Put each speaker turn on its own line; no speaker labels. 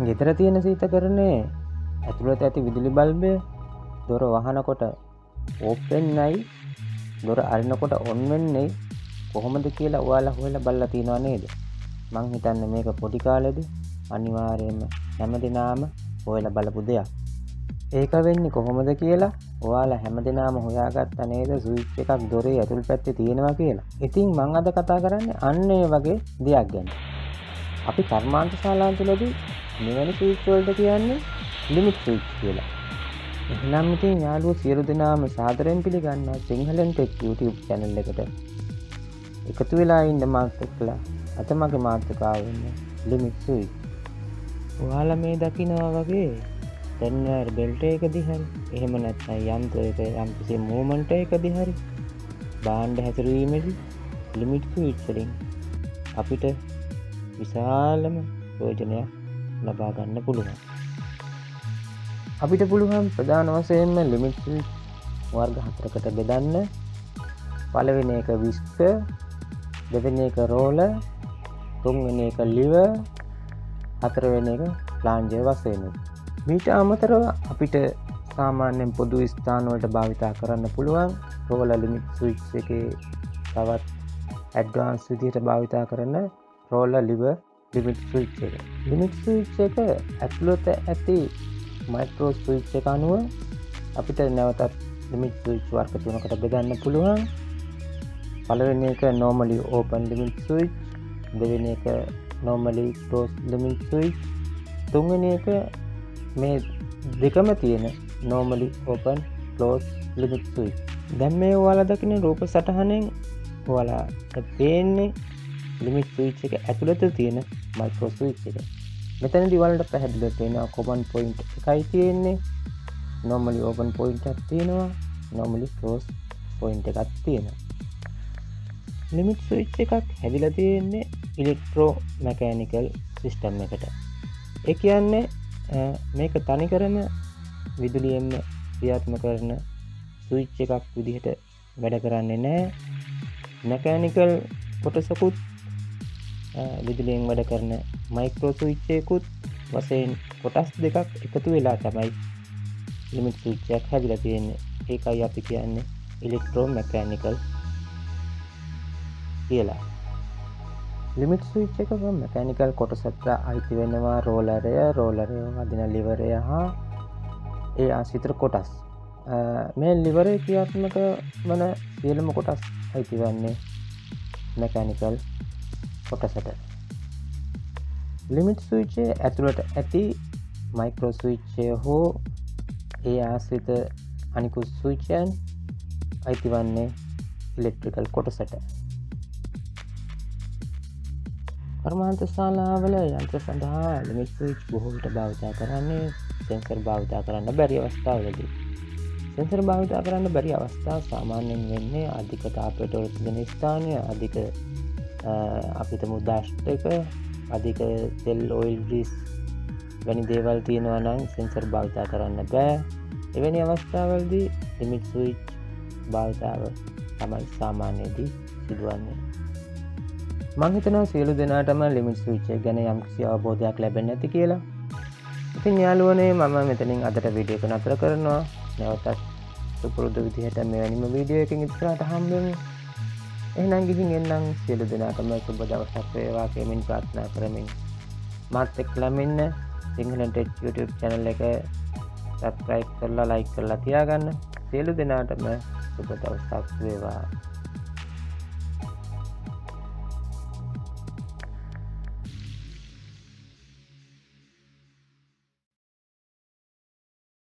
ගෙදර තියෙන සීතකරණයේ ඇතුළත ඇති විදුලි බල්බය දොර වහනකොට ඕපෙන්නයි දොර අරිනකොට ඔන් වෙන්නේ කොහොමද කියලා ඔයාලා හොයලා බලලා තියෙනව නේද? මං හිතන්නේ මේක පොඩි කාලේදී අනිවාර්යයෙන්ම හැමදෙනාම හොයලා බලපු දෙයක්. ඒක වෙන්නේ කොහොමද කියලා ඔයාලා හැමදෙනාම හොයාගත්ත නේද ස්විච් එකක් දොරේ ඇතුල් පැත්තේ තියෙනවා කියලා. ඉතින් මං අද කතා කරන්නේ අන්න ඒ වගේ දෙයක් ගැන. අපි කර්මාන්ත ශාලාව තුළදී මෙවැනි ස්විච් වලට කියන්නේ ලිමිට් ස්විච් කියලා. එහෙනම් ඉතින් යාළුවෝ සියලු දෙනාම සාදරයෙන් පිළිගන්නවා සිංහලෙන් ටෙක් YouTube channel එකට. එකතු වෙලා ඉන්න මාත් එක්කලා අද මගේ මාතෘකාව වෙන්නේ ලිමිට් ස්විච්. ඔයාලා මේ දකිනවා වගේ කන්වයර් බෙල්ට් එකකදී හරි එහෙම නැත්නම් යන්ත්‍රයක යම් කිසි මූවමන්ට් එකකදී හරි භාණ්ඩ හැසිරීමේදී ලිමිට් ස්විච් වලින් අපිට විශාලම ප්‍රයෝජනයක් ලබා ගන්න පුළුවන්. අපිට පුළුවන් ප්‍රධාන වශයෙන්ම ලිමිට් ස්විච් වර්ග හතරකට බෙදන්න. පළවෙනි එක විස්කර්, දෙවෙනි එක රෝලර්, තුන්වෙනි එක ලිවර්, හතරවෙනි එක ෆ්ලාන්ජර් වශයෙන්. මීට අමතරව අපිට සාමාන්‍යයෙන් පොදු ස්ථාන වලට භාවිතා කරන්න පුළුවන් රෝලර් ලිමිට් ස්විච් එකේ තවත් ඇඩ්වාන්ස් විදිහට භාවිතා කරන රෝලර් ලිවර් ලිමිට් ස්විච් එක. ලිමිට් ස්විච් එක ඇතුළත ඇති මයික්‍රෝ ස්විච් එක අනුව අපිට නැවතත් ලිමිට් ස්විච් වර්ග තුනකට බෙදන්න පුළුවන්. පළවෙනි එක normally open limit switch, දෙවෙනි එක normally closed limit switch, තුන්වෙනි එක මේ දෙකම තියෙන normally open closed limit switch. දැන් මේ ඔයාලා දකින රූප සටහනෙන් ඔයාලාට පේන්නේ ලිමිට් ස්විච් එක ඇතුළත තියෙන මයික්‍රෝ ස්විච් එක. මෙතනදී ඔයාලට පැහැදිලිව පේනවා common point එකයි තියෙන්නේ. normally open point එකක් තියෙනවා. normally closed point එකක් තියෙනවා. ලිමිට් ස්විච් එකක් හැදිලා තියෙන්නේ ඉලෙක්ට්‍රෝ මෙකැනිකල් සිස්ටම් එකට. ඒ කියන්නේ මේක තනිකරම විදුලියෙන්ම ක්‍රියාත්මක කරන ස්විච් එකක් විදිහට වැඩ කරන්නේ නැහැ. මෙකැනිකල් කොටසකුත් විදුලියෙන් වැඩ කරන මයික්‍රෝ ස්විච් එකකුත් වශයෙන් කොටස් දෙකක් එකතු වෙලා තමයි ලිමිට් ස්විච් එකක් හැදිලා තියෙන්නේ. ඒකයි අපි කියන්නේ ඉලෙක්ට්‍රෝ මෙකැනිකල් කියලා. ලිමිට් ස්විච් එක මෙකැනිකල් කොටසට අයිති වෙනවා රෝලරය, රෝලරය වදින ලිවරය හා ඒ ආශ්‍රිත කොටස්. මේ ලිවරේ ක්‍රියාත්මක වන සියලුම කොටස් අයිති වන්නේ මෙකැනිකල් කොටසට. ලිමිට් ස්විච් එකේ ඇතුළට ඇති මයික්‍රෝ ස්විච් එක හෝ ඒ ආශ්‍රිත අනිකුත් ස්විච්යන් අයිති වන්නේ ඉලෙක්ට්‍රිකල් කොටසට. කර්මාන්ත ශාලාවල යන්ත්‍ර සඳහා ලිමිට් ස්විච් බොහෝ විට භාවිතා කරන්නේ සෙන්සර් භාවිතා කරන්න බැරි අවස්ථාවලදී. සෙන්සර් භාවිතා කරන්න බැරි අවස්ථා සාමාන්‍යයෙන් වෙන්නේ අධික තාපයට තිබෙන ස්ථානය, අධික අපිට මුදාෂ්ටක, අධික තෙල් ඔයිල් ග්‍රීස් වැනි දේවල් තියෙනවා නම් සෙන්සර් භාවිතා කරන්න බෑ. එවැනි අවස්ථාවලදී ලිමිට් ස්විච් භාවිතාව තමයි සාමාන්‍යයෙන් සිදුවන්නේ. මං හිතනවා සියලු දෙනාටම ලිමිට් ස්විච් එක ගැන යම්කිසි අවබෝධයක් ලැබෙන්නේ නැති කියලා. ඉතින් යාළුවනේ මම මෙතනින් අදට වීඩියෝ එක නතර කරනවා. නැවතත් සුපුරුදු විදිහට මෙවැනිම වීඩියෝ එකකින් ඉස්සරහට හම්බෙමු. එහෙනම් ගිහින් එන්නම් සියලු දෙනාටම සුබ දවසක් වේවා කියමින් ප්‍රාර්ථනා කරමින් මාත් එක්කලම ඉන්න සිංහලෙන් ටෙක් YouTube channel එක subscribe කරලා like කරලා තියාගන්න. සියලු දෙනාටම සුබ දවසක් වේවා.